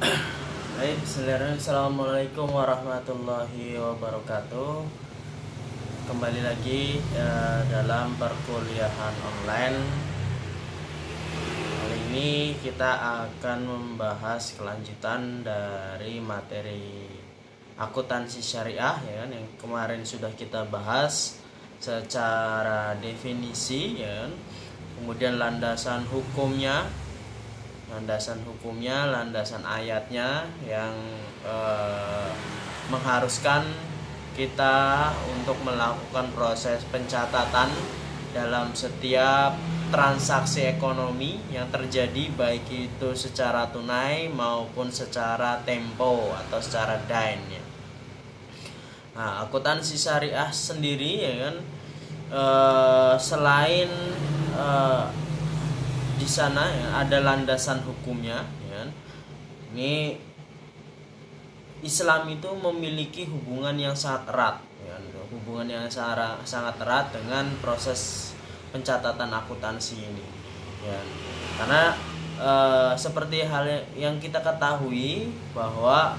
Baik, bismillahirrahmanirrahim. Assalamualaikum warahmatullahi wabarakatuh. Kembali lagi dalam perkuliahan online. Kali ini kita akan membahas kelanjutan dari materi akuntansi syariah, ya kan, yang kemarin sudah kita bahas secara definisi, ya kan? Kemudian landasan hukumnya, landasan ayatnya yang mengharuskan kita untuk melakukan proses pencatatan dalam setiap transaksi ekonomi yang terjadi, baik itu secara tunai maupun secara tempo atau secara dain, ya. Nah, akuntansi syariah sendiri, ya kan, selain di sana, ya, ada landasan hukumnya, ya. Ini Islam itu memiliki hubungan yang sangat erat, ya, hubungan yang sangat erat dengan proses pencatatan akuntansi ini, ya. Karena seperti hal yang kita ketahui bahwa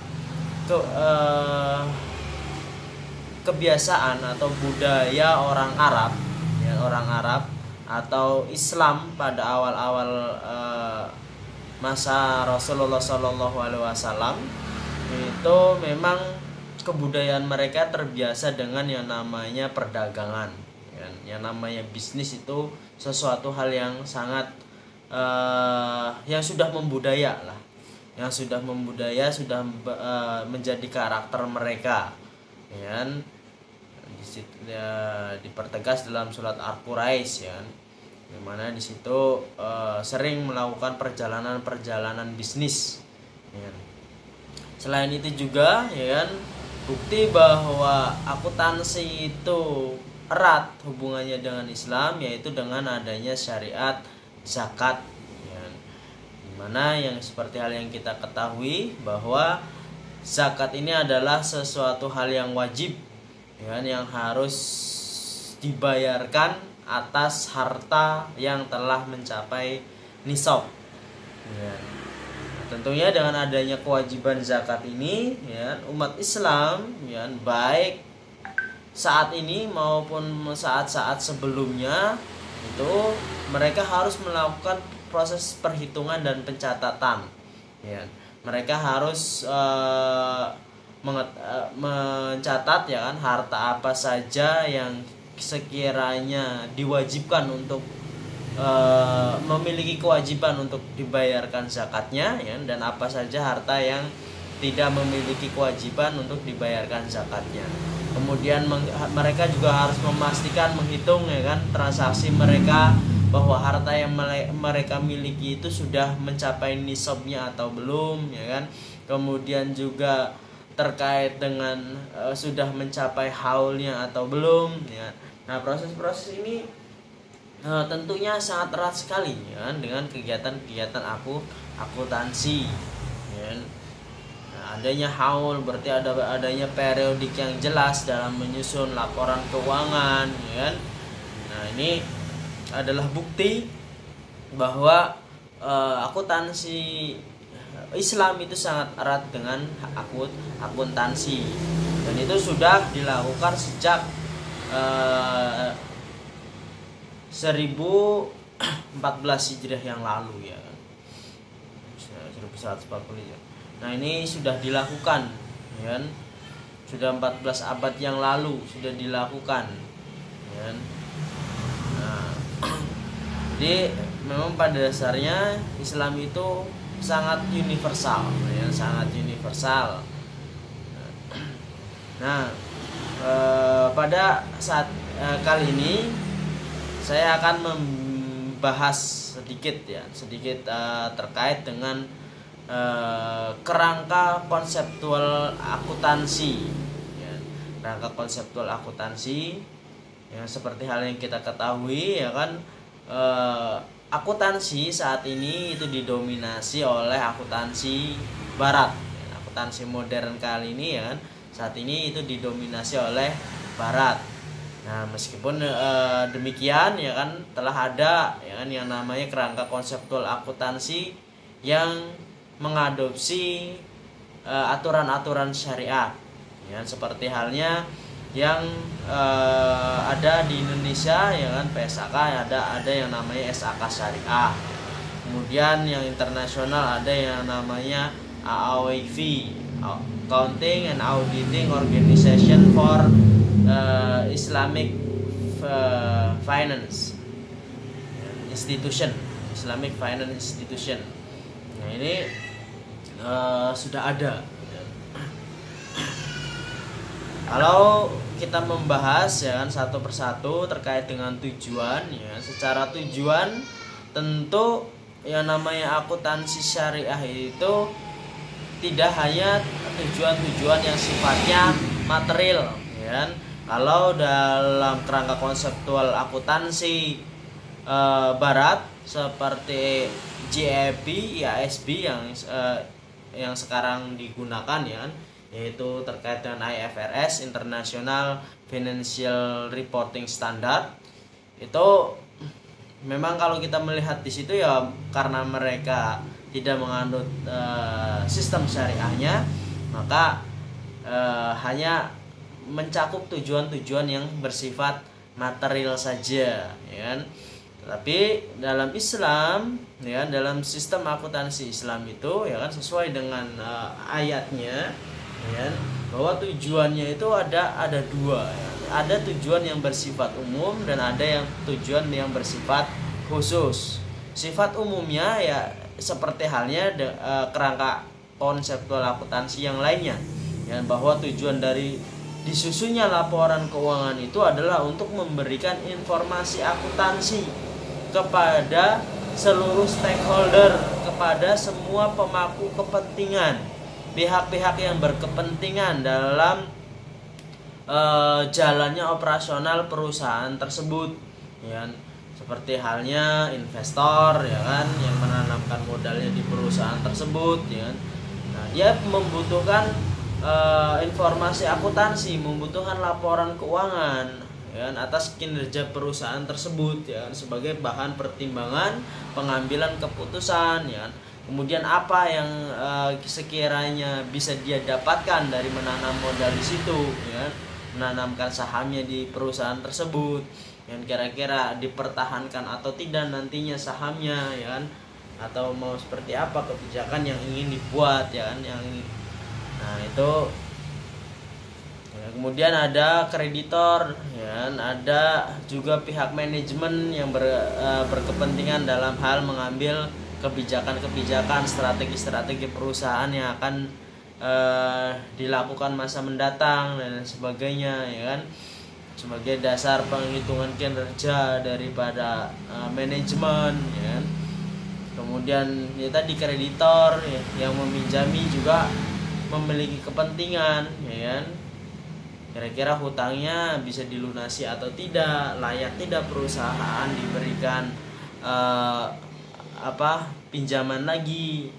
kebiasaan atau budaya orang Arab, ya, atau Islam pada awal-awal masa Rasulullah SAW itu memang kebudayaan mereka terbiasa dengan yang namanya perdagangan, ya. Yang namanya bisnis itu sesuatu hal yang sangat yang sudah membudaya lah, sudah menjadi karakter mereka, ya. Dipertegas dalam surat Al-Quraisy, ya, dimana di situ sering melakukan perjalanan bisnis, ya. Selain itu juga, ya kan, bukti bahwa akuntansi itu erat hubungannya dengan Islam, yaitu dengan adanya syariat zakat, ya. Dimana yang seperti hal yang kita ketahui bahwa zakat ini adalah sesuatu hal yang wajib, ya, yang harus dibayarkan atas harta yang telah mencapai nisab, ya. Tentunya dengan adanya kewajiban zakat ini, ya, umat Islam, ya, baik saat ini maupun saat-saat sebelumnya itu mereka harus melakukan proses perhitungan dan pencatatan, ya. Mereka harus mencatat, ya kan, harta apa saja yang sekiranya diwajibkan untuk memiliki kewajiban untuk dibayarkan zakatnya, ya, dan apa saja harta yang tidak memiliki kewajiban untuk dibayarkan zakatnya. Kemudian mereka juga harus memastikan, menghitung, ya kan, transaksi mereka, bahwa harta yang mereka miliki itu sudah mencapai nisabnya atau belum, ya kan. Kemudian juga terkait dengan sudah mencapai haulnya atau belum, ya. Nah, proses-proses ini tentunya sangat erat sekali, ya, dengan kegiatan-kegiatan akuntansi, ya. Nah, adanya haul berarti adanya periodik yang jelas dalam menyusun laporan keuangan, ya kan. Nah, ini adalah bukti bahwa akuntansi Islam itu sangat erat dengan akuntansi, dan itu sudah dilakukan sejak 1014 Hijriah yang lalu, ya, 1140, ya. Nah, ini sudah dilakukan, ya, sudah 14 abad yang lalu sudah dilakukan, ya. Nah, jadi memang pada dasarnya Islam itu sangat universal, ya, sangat universal. Nah, pada saat kali ini saya akan membahas sedikit terkait dengan kerangka konseptual akuntansi, ya. Kerangka konseptual akuntansi yang seperti hal yang kita ketahui, ya kan, akuntansi saat ini itu didominasi oleh akuntansi barat, ya. Akuntansi modern kali ini, ya kan, saat ini itu didominasi oleh barat. Nah, meskipun demikian, ya kan, telah ada, ya kan, yang namanya kerangka konseptual akuntansi yang mengadopsi aturan-aturan syariat, ya, seperti halnya yang ada di Indonesia, ya kan, PSAK, ada yang namanya SAK Syariah. Kemudian yang internasional ada yang namanya AAWV, Accounting and Auditing Organization for Islamic Finance Institution, Islamic Finance Institution. Nah, ini sudah ada. Kalau kita membahas, ya kan, satu persatu terkait dengan tujuan, ya, secara tujuan tentu yang namanya akuntansi syariah itu tidak hanya tujuan-tujuan yang sifatnya material, ya kan. Kalau dalam kerangka konseptual akuntansi barat seperti GAAP, IASB yang sekarang digunakan, ya kan, yaitu terkait dengan IFRS, International Financial Reporting Standard, itu memang kalau kita melihat di situ, ya, karena mereka tidak menganut sistem syariahnya, maka hanya mencakup tujuan-tujuan yang bersifat material saja, ya kan. Tapi dalam Islam, ya, dalam sistem akuntansi Islam itu, ya kan, sesuai dengan ayatnya, ya, bahwa tujuannya itu ada dua, ya. Ada tujuan yang bersifat umum dan ada yang tujuan yang bersifat khusus. Sifat umumnya, ya, seperti halnya kerangka konseptual akuntansi yang lainnya, ya, bahwa tujuan dari disusunnya laporan keuangan itu adalah untuk memberikan informasi akuntansi kepada seluruh stakeholder, kepada semua pemangku kepentingan, pihak-pihak yang berkepentingan dalam jalannya operasional perusahaan tersebut, ya, seperti halnya investor, ya kan, yang menanamkan modalnya di perusahaan tersebut, ya. Nah, dia membutuhkan informasi akuntansi, membutuhkan laporan keuangan, ya, atas kinerja perusahaan tersebut, ya, sebagai bahan pertimbangan pengambilan keputusan, ya. Kemudian apa yang sekiranya bisa dia dapatkan dari menanam modal di situ, ya, menanamkan sahamnya di perusahaan tersebut, yang kira-kira dipertahankan atau tidak nantinya sahamnya, ya kan, atau mau seperti apa kebijakan yang ingin dibuat, ya kan, yang nah itu, ya. Kemudian ada kreditor, ya, ada juga pihak manajemen yang berkepentingan dalam hal mengambil kebijakan-kebijakan, strategi-strategi perusahaan yang akan dilakukan masa mendatang dan sebagainya, ya kan, sebagai dasar penghitungan kinerja daripada manajemen, ya. Kemudian, ya, tadi kreditor, ya, yang meminjami juga memiliki kepentingan, ya kan, kira-kira hutangnya bisa dilunasi atau tidak, layak tidak perusahaan diberikan pinjaman lagi.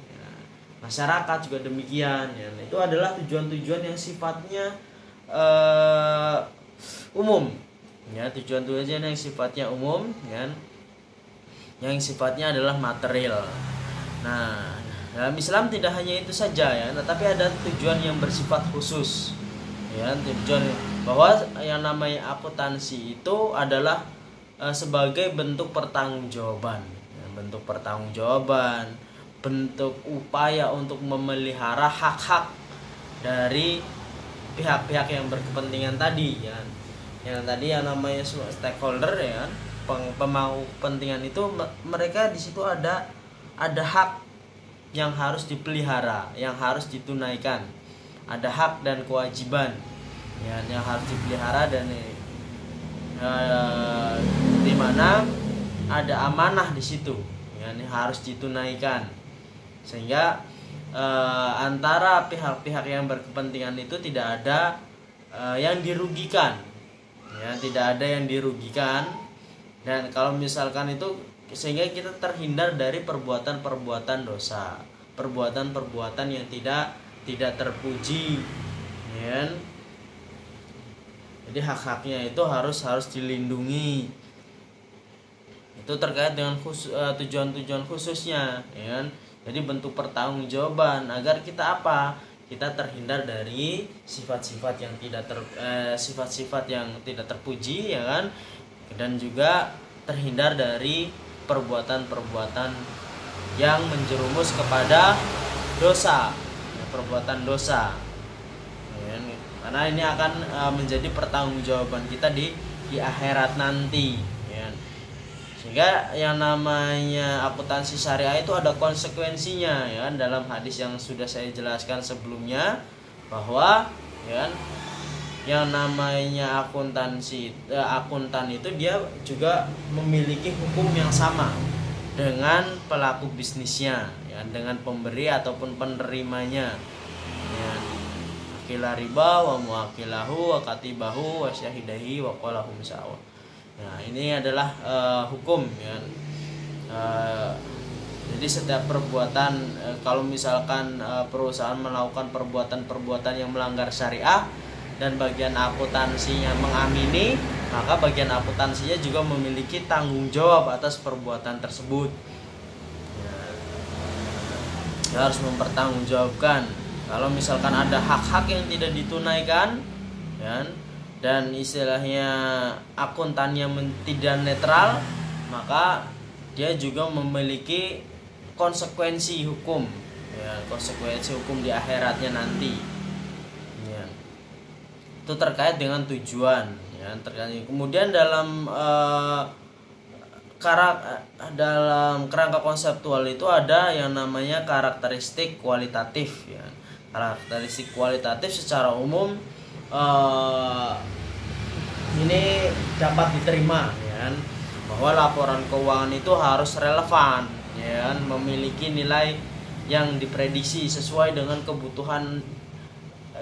Masyarakat juga demikian, ya. Itu adalah tujuan-tujuan yang sifatnya umum, ya, tujuan-tujuan yang sifatnya umum, ya, yang sifatnya adalah material. Nah, dalam Islam tidak hanya itu saja, ya, tetapi ada tujuan yang bersifat khusus, ya, tujuan bahwa yang namanya akuntansi itu adalah sebagai bentuk pertanggungjawaban, ya, bentuk pertanggungjawaban, bentuk upaya untuk memelihara hak-hak dari pihak-pihak yang berkepentingan tadi, ya. Yang tadi yang namanya stakeholder, ya, pemangku kepentingan itu, mereka di situ ada hak yang harus dipelihara, yang harus ditunaikan, ada hak dan kewajiban, ya, yang harus dipelihara dan di mana ada amanah di situ, ya, yang harus ditunaikan, sehingga antara pihak-pihak yang berkepentingan itu tidak ada yang dirugikan, ya, tidak ada yang dirugikan. Dan kalau misalkan itu, sehingga kita terhindar dari perbuatan-perbuatan dosa, perbuatan-perbuatan yang tidak terpuji, ya. Jadi hak-haknya itu harus dilindungi. Itu terkait dengan tujuan-tujuan khususnya, ya. Jadi bentuk pertanggungjawaban agar kita apa? Kita terhindar dari sifat-sifat yang sifat-sifat yang tidak terpuji, ya kan? Dan juga terhindar dari perbuatan-perbuatan yang menjerumus kepada dosa, perbuatan dosa. Ya, karena ini akan menjadi pertanggungjawaban kita di akhirat nanti, ya. Sehingga yang namanya akuntansi syariah itu ada konsekuensinya, ya. Dalam hadis yang sudah saya jelaskan sebelumnya bahwa, ya, yang namanya akuntan itu dia juga memiliki hukum yang sama dengan pelaku bisnisnya, ya, dengan pemberi ataupun penerimanya, ya. Akila riba wa muakilahu wa katibahu wa syahidahi wa qalahum sawa. Nah, ini adalah hukum, ya. Jadi setiap perbuatan, kalau misalkan perusahaan melakukan perbuatan-perbuatan yang melanggar syariah dan bagian akuntansinya mengamini, maka bagian akuntansinya juga memiliki tanggung jawab atas perbuatan tersebut. Ya, harus mempertanggungjawabkan kalau misalkan ada hak-hak yang tidak ditunaikan, ya, dan istilahnya akuntannya tidak netral, maka dia juga memiliki konsekuensi hukum, ya, konsekuensi hukum di akhiratnya nanti, ya. Itu terkait dengan tujuan, ya, terkait. Kemudian dalam kerangka konseptual itu ada yang namanya karakteristik kualitatif, ya. Karakteristik kualitatif secara umum ini dapat diterima, ya, bahwa laporan keuangan itu harus relevan, ya, memiliki nilai yang diprediksi sesuai dengan kebutuhan.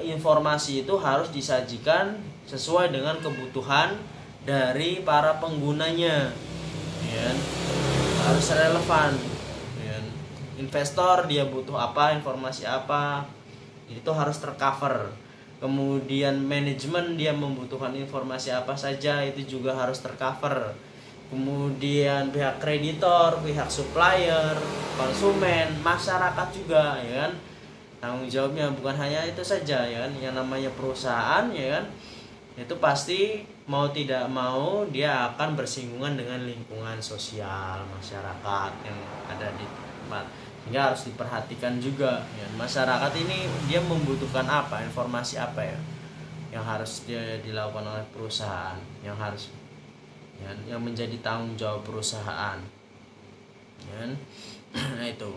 Informasi itu harus disajikan sesuai dengan kebutuhan dari para penggunanya, ya, harus relevan, ya. Investor dia butuh apa, informasi apa, itu harus tercover. Kemudian manajemen dia membutuhkan informasi apa saja, itu juga harus tercover. Kemudian pihak kreditor, pihak supplier, konsumen, masyarakat juga, ya kan, tanggung jawabnya bukan hanya itu saja, ya kan. Yang namanya perusahaan, ya kan, itu pasti mau tidak mau dia akan bersinggungan dengan lingkungan sosial masyarakat yang ada di tempat, sehingga harus diperhatikan juga, ya. Masyarakat ini dia membutuhkan apa, informasi apa, ya, yang harus dia dilakukan oleh perusahaan, yang harus, ya, yang menjadi tanggung jawab perusahaan, ya. Nah, itu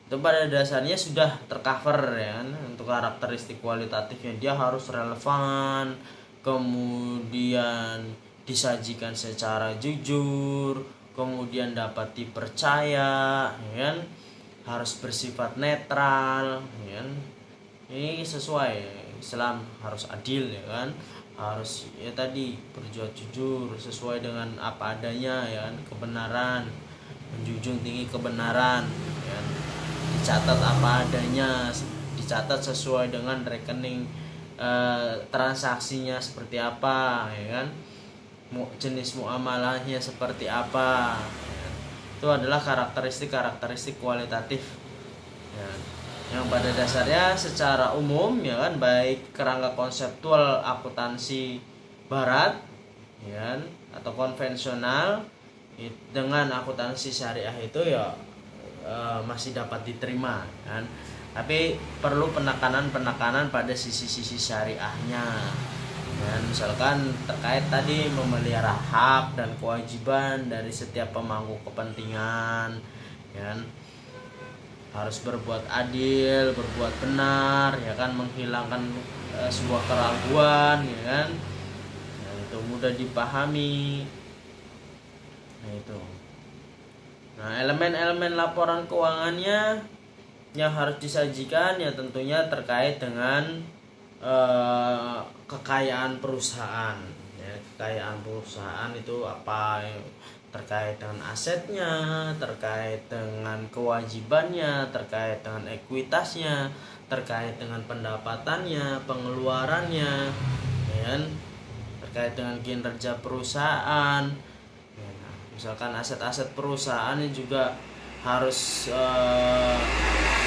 pada dasarnya sudah tercover, ya, untuk karakteristik kualitatifnya. Dia harus relevan, kemudian disajikan secara jujur, kemudian dapat dipercaya, ya, harus bersifat netral, ya. Ini sesuai Islam, harus adil, ya kan, harus, ya, tadi berbuat jujur sesuai dengan apa adanya, ya, kebenaran, menjunjung tinggi kebenaran, ya. Dicatat apa adanya, dicatat sesuai dengan rekening transaksinya seperti apa, ya kan, jenis muamalahnya seperti apa, ya. Itu adalah karakteristik kualitatif, ya, yang pada dasarnya secara umum, ya kan, baik kerangka konseptual akuntansi barat, ya, atau konvensional dengan akuntansi syariah itu, ya, masih dapat diterima, kan. Tapi perlu penekanan pada sisi-sisi syariahnya, ya, misalkan terkait tadi memelihara hak dan kewajiban dari setiap pemangku kepentingan, ya, harus berbuat adil, berbuat benar, ya kan, menghilangkan sebuah keraguan, ya kan, ya, itu mudah dipahami. Nah, itu. Nah, elemen-elemen laporan keuangannya yang harus disajikan, ya, tentunya terkait dengan kekayaan perusahaan, ya. Kekayaan perusahaan itu apa, ya, terkait dengan asetnya, terkait dengan kewajibannya, terkait dengan ekuitasnya, terkait dengan pendapatannya, pengeluarannya, ya, terkait dengan kinerja perusahaan, ya. Misalkan aset-aset perusahaan juga harus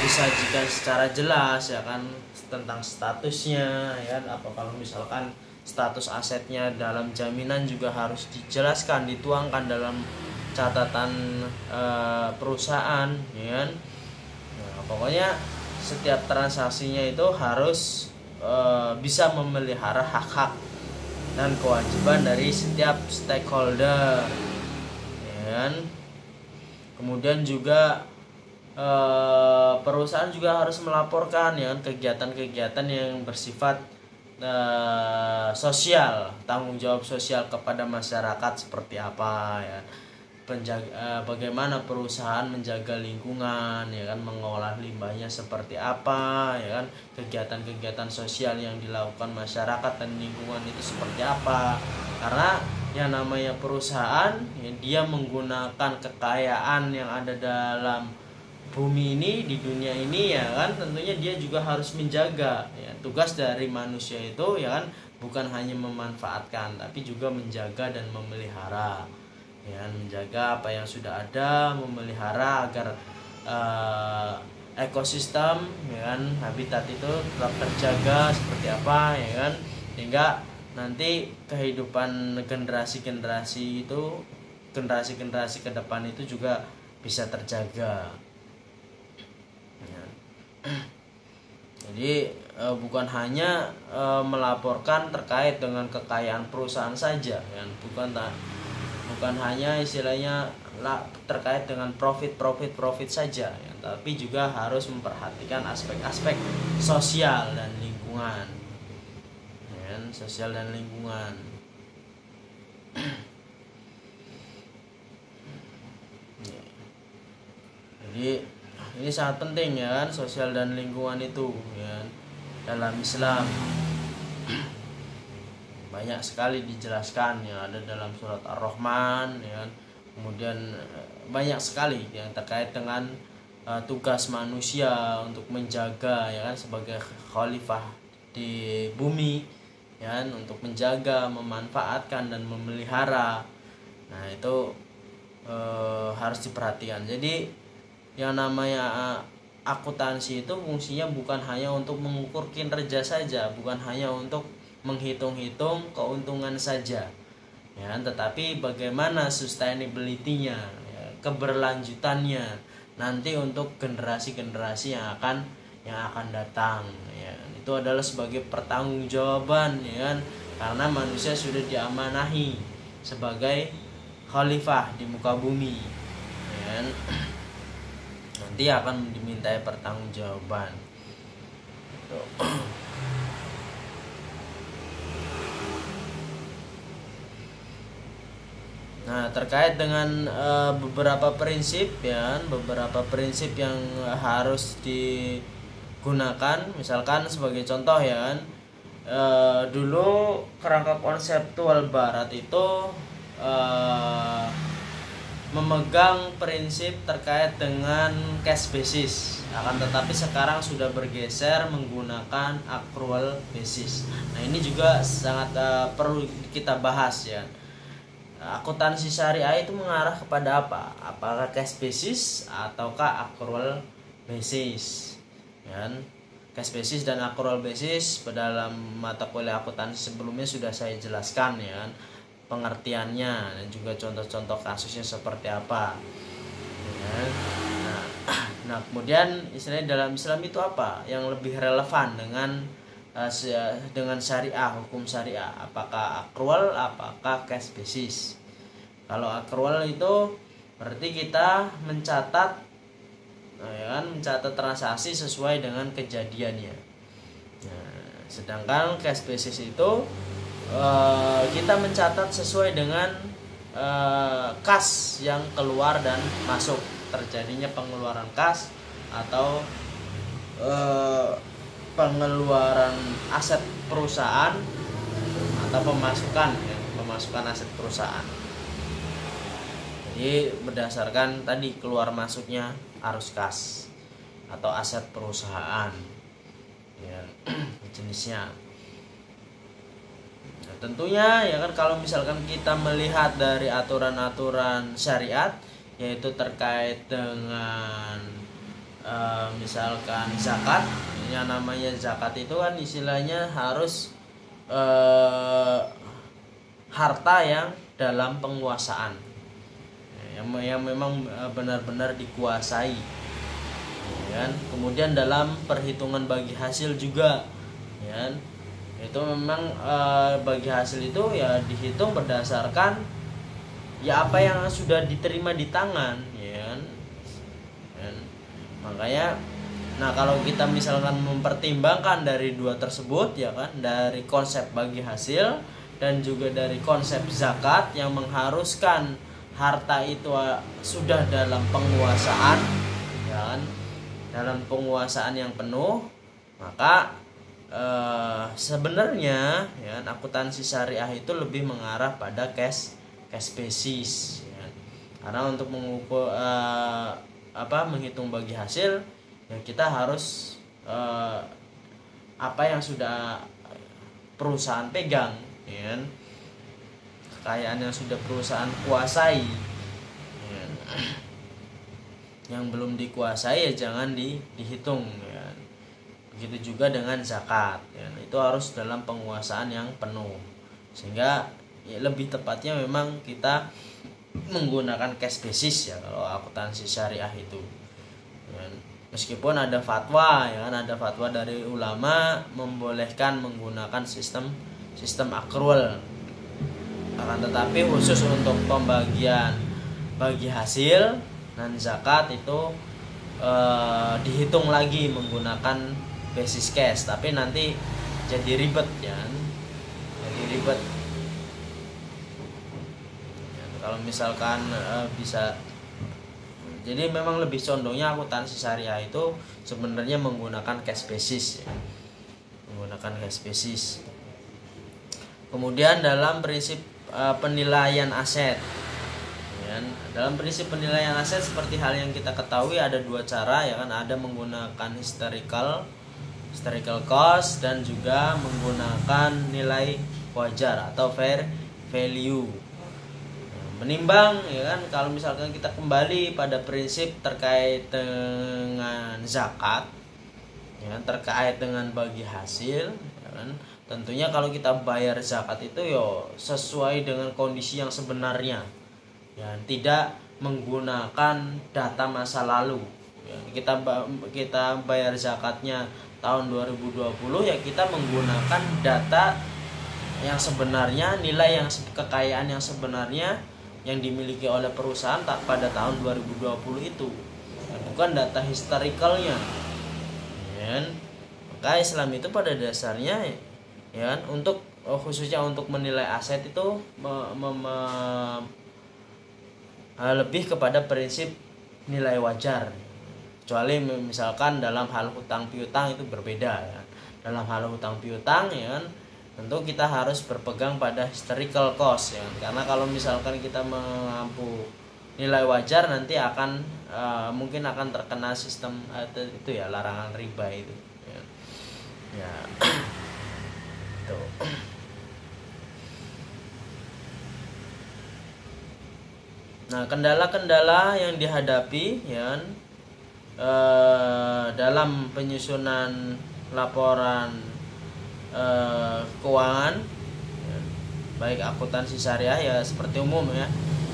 disajikan secara jelas ya kan, tentang statusnya ya kan. Apa kalau misalkan status asetnya dalam jaminan juga harus dijelaskan, dituangkan dalam catatan perusahaan ya kan. Nah, pokoknya setiap transaksinya itu harus bisa memelihara hak-hak dan kewajiban dari setiap stakeholder ya kan. Kemudian juga perusahaan juga harus melaporkan ya kan, kegiatan-kegiatan yang bersifat sosial, tanggung jawab sosial kepada masyarakat seperti apa ya. Bagaimana perusahaan menjaga lingkungan ya kan, mengolah limbahnya seperti apa ya kan, kegiatan-kegiatan sosial yang dilakukan masyarakat dan lingkungan itu seperti apa. Karena yang namanya perusahaan ya, dia menggunakan kekayaan yang ada dalam bumi ini, di dunia ini ya kan, tentunya dia juga harus menjaga ya. Tugas dari manusia itu ya kan bukan hanya memanfaatkan tapi juga menjaga dan memelihara ya, menjaga apa yang sudah ada, memelihara agar ekosistem ya kan, habitat itu tetap terjaga seperti apa ya kan, sehingga nanti kehidupan generasi-generasi ke depan itu juga bisa terjaga ya. Jadi bukan hanya melaporkan terkait dengan kekayaan perusahaan saja ya, bukan hanya istilahnya terkait dengan profit saja ya, tapi juga harus memperhatikan aspek-aspek sosial dan lingkungan ya, sosial dan lingkungan. Jadi ini sangat penting ya kan, sosial dan lingkungan itu ya, dalam Islam banyak sekali dijelaskan ya, ada dalam surat Ar-Rahman ya. Kemudian banyak sekali yang terkait dengan tugas manusia untuk menjaga ya kan, sebagai khalifah di bumi ya, untuk menjaga, memanfaatkan dan memelihara. Nah, itu harus diperhatikan. Jadi yang namanya akuntansi itu fungsinya bukan hanya untuk mengukur kinerja saja, bukan hanya untuk menghitung-hitung keuntungan saja ya, tetapi bagaimana sustainability-nya ya, keberlanjutannya nanti untuk generasi-generasi yang akan datang ya. Itu adalah sebagai pertanggungjawaban ya kan, karena manusia sudah diamanahi sebagai khalifah di muka bumi ya, nanti akan dimintai pertanggungjawaban. Nah, terkait dengan beberapa prinsip ya, beberapa prinsip yang harus digunakan, misalkan sebagai contoh ya kan, dulu kerangka konseptual Barat itu memegang prinsip terkait dengan cash basis, akan tetapi sekarang sudah bergeser menggunakan accrual basis. Nah, ini juga sangat perlu kita bahas ya. Akuntansi syariah itu mengarah kepada apa? Apakah cash basis ataukah accrual basis? Ya, cash basis dan accrual basis dalam mata kuliah akuntansi sebelumnya sudah saya jelaskan ya, pengertiannya dan juga contoh-contoh kasusnya seperti apa. Ya. Nah, kemudian istilahnya dalam Islam itu apa yang lebih relevan dengan syariah, hukum syariah, apakah accrual, apakah cash basis. Kalau accrual itu berarti kita mencatat ya kan, mencatat transaksi sesuai dengan kejadiannya. Nah, sedangkan cash basis itu kita mencatat sesuai dengan kas yang keluar dan masuk, terjadinya pengeluaran kas atau pengeluaran aset perusahaan atau pemasukan aset perusahaan. Jadi berdasarkan tadi keluar masuknya arus kas atau aset perusahaan ya, jenisnya. Nah, tentunya ya kan, kalau misalkan kita melihat dari aturan-aturan syariat yaitu terkait dengan misalkan zakat. Yang namanya zakat itu kan istilahnya harus harta yang dalam penguasaan, yang memang benar-benar dikuasai, ya kan? Kemudian dalam perhitungan bagi hasil juga, ya kan? Itu memang bagi hasil itu ya dihitung berdasarkan ya apa yang sudah diterima di tangan, ya kan? Makanya nah kalau kita misalkan mempertimbangkan dari dua tersebut, ya kan, dari konsep bagi hasil dan juga dari konsep zakat yang mengharuskan harta itu sudah dalam penguasaan, ya kan, dalam penguasaan yang penuh, maka sebenarnya ya akuntansi syariah itu lebih mengarah pada cash basis, ya. Karena untuk mengukur menghitung bagi hasil ya kita harus apa yang sudah perusahaan pegang, ya, kekayaan yang sudah perusahaan kuasai, ya. Yang belum dikuasai ya jangan dihitung, ya. Begitu juga dengan zakat, ya. Itu harus dalam penguasaan yang penuh, sehingga ya lebih tepatnya memang kita menggunakan cash basis ya kalau akuntansi syariah itu, ya. Meskipun ada fatwa, ya kan, ada fatwa dari ulama membolehkan menggunakan sistem accrual, akan tetapi khusus untuk pembagian bagi hasil dan zakat itu dihitung lagi menggunakan basis cash, tapi nanti jadi ribet, ya, jadi ribet. Ya, kalau misalkan bisa, jadi memang lebih condongnya akuntansi syariah itu sebenarnya menggunakan cash basis, ya. Menggunakan cash basis. Kemudian dalam prinsip penilaian aset, ya, dalam prinsip penilaian aset seperti hal yang kita ketahui ada dua cara, ya kan, ada menggunakan historical cost dan juga menggunakan nilai wajar atau fair value. Menimbang, ya kan, kalau misalkan kita kembali pada prinsip terkait dengan zakat, ya, terkait dengan bagi hasil, ya kan, tentunya kalau kita bayar zakat itu yo sesuai dengan kondisi yang sebenarnya, ya, tidak menggunakan data masa lalu, ya. Kita bayar zakatnya tahun 2020 ya kita menggunakan data yang sebenarnya, nilai yang kekayaan yang sebenarnya yang dimiliki oleh perusahaan pada tahun 2020 itu, bukan data historicalnya, ya. Maka Islam itu pada dasarnya, ya, untuk khususnya untuk menilai aset itu lebih kepada prinsip nilai wajar, kecuali misalkan dalam hal hutang piutang itu berbeda, ya. Dalam hal hutang piutang, ya, tentu kita harus berpegang pada historical cost, ya. Karena kalau misalkan kita mengampu nilai wajar nanti akan mungkin akan terkena sistem itu ya, larangan riba itu, ya. Ya. Tuh. Nah, kendala-kendala yang dihadapi, ya, dalam penyusunan laporan keuangan, ya, baik akuntansi syariah ya seperti umum, ya,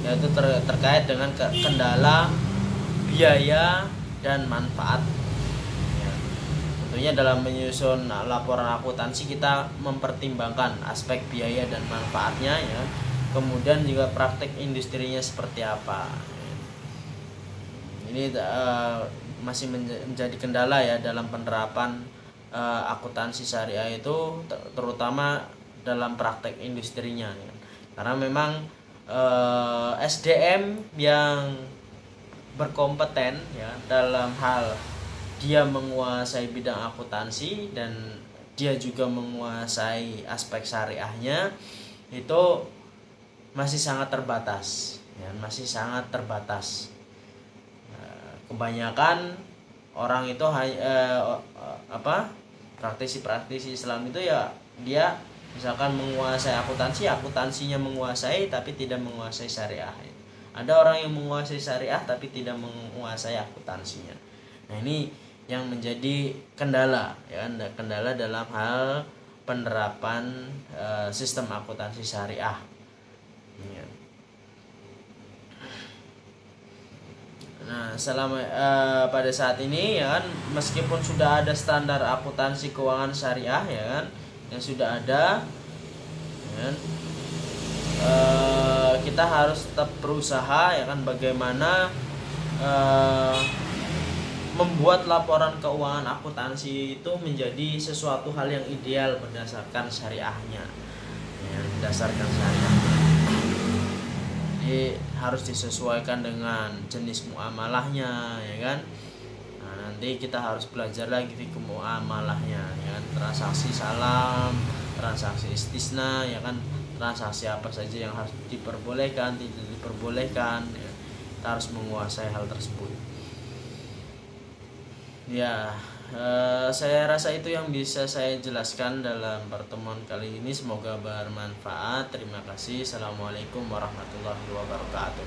yaitu terkait dengan kendala biaya dan manfaat, ya. Tentunya dalam menyusun laporan akuntansi kita mempertimbangkan aspek biaya dan manfaatnya, ya. Kemudian juga praktek industrinya seperti apa. Ini masih menjadi kendala, ya, dalam penerapan akuntansi syariah itu, terutama dalam praktek industrinya, ya. Karena memang SDM yang berkompeten, ya, dalam hal dia menguasai bidang akuntansi dan dia juga menguasai aspek syariahnya itu masih sangat terbatas, ya, masih sangat terbatas. Kebanyakan orang itu praktisi Islam itu ya dia misalkan menguasai akuntansinya menguasai tapi tidak menguasai syariah, Ada orang yang menguasai syariah tapi tidak menguasai akuntansinya. Nah, ini yang menjadi kendala, ya kan, kendala dalam hal penerapan sistem akuntansi syariah. Ya. Nah, selama pada saat ini, ya kan, meskipun sudah ada standar akuntansi keuangan syariah, ya kan, yang sudah ada, ya kan, kita harus tetap berusaha, ya kan, bagaimana membuat laporan keuangan akuntansi itu menjadi sesuatu hal yang ideal berdasarkan syariahnya, ya, berdasarkan syariah. Jadi harus disesuaikan dengan jenis muamalahnya, ya kan. Nah, nanti kita harus belajar lagi fikih muamalahnya, ya kan, transaksi salam, transaksi istisna, ya kan, transaksi apa saja yang harus diperbolehkan, tidak diperbolehkan, ya. Kita harus menguasai hal tersebut. Ya, saya rasa itu yang bisa saya jelaskan dalam pertemuan kali ini. Semoga bermanfaat. Terima kasih. Assalamualaikum warahmatullahi wabarakatuh.